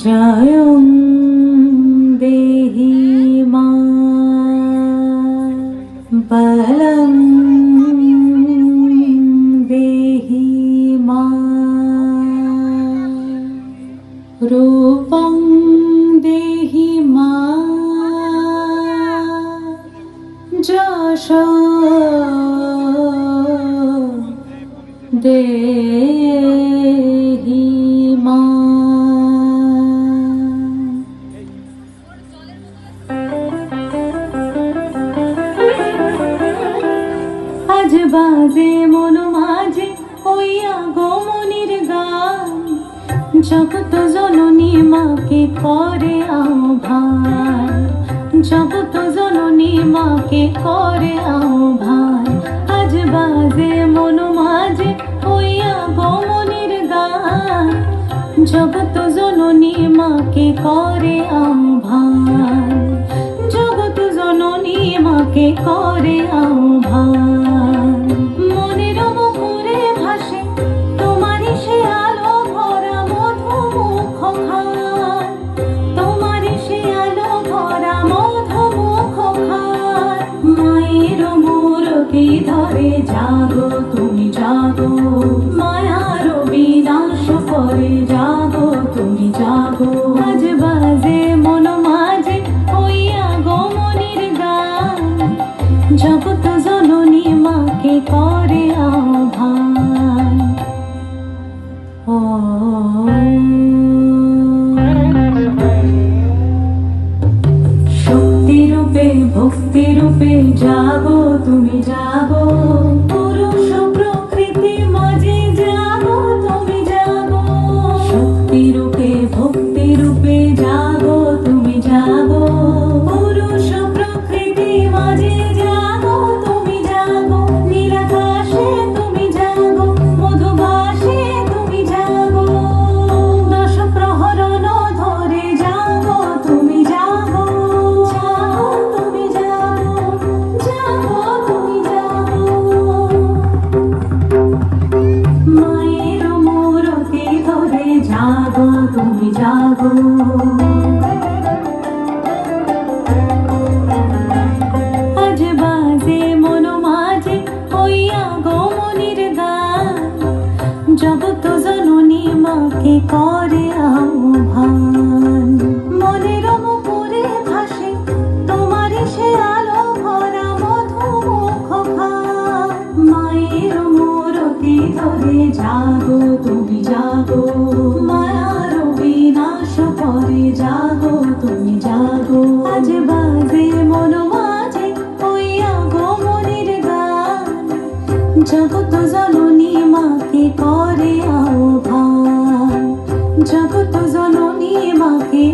জয়ং দেহি মা বলং দেহি মা রূপং দেহি মা যশ দেহি মা। আজ বাজে মন মাঝে ওই আগমনীর গান, জগত জননী মাকে করে আহ্বান, জগত জননী মাকে করে আহ্বান। আজ বাজে মন মাঝে ওই আগমনীর গান, জগত জননী মাকে করে আহ্বান, জগত জননী মাকে করে আহ্বান। মনের মুখরে ভাসে তোমারই সে আলো ভরা মধুমুখ খান, তোমারই সে আলো ভরা মধুমুখ খান। মায়ের মূরতি ধরে জাগো তুমি জাগো, মায়ার বিনাশ করে জাগো তুমি জাগো। আজ বাজে মন মাঝে ওই আগমনীর গান, জগত জননী মাকে করে আহ্বান। শক্তি রূপে ভক্তি রূপে জাগো তুমি জাগো, পুরুষ প্রকৃতি মাঝে জাগো তুমি জাগো। শক্তি রূপে ভক্তি রূপে জাগো তুমি জাগো, পুরুষ প্রকৃতি মাঝে জাগো তুমি জাগো। নীলাকাশে তুমি জাগো, মধুবাসে তুমি জাগো, দশ প্রহরণ ধরে জাগো তুমি জাগো, জাগো তুমি জাগো, জাগো তুমি জাগো। মায়ের মূরতি ধরে জাগো তুমি জাগো। আজ বাজে মন মাঝে ওই আগমনীর গান, জগত জননী মাকে করে আহ্বান। মনের মুখরে ভাসে তোমারই সে আলো ভরা মধুমুখ খান। মায়ের মূরতি ধরে জাগো তুমি জাগো, মায়ার বিনাশ করে জাগো তুমি জাগো। আজ বাজে মন মাঝে ওই আগমনীর গান, জগত জননী মাকে করে আহ্বান, জগত জননী মাকে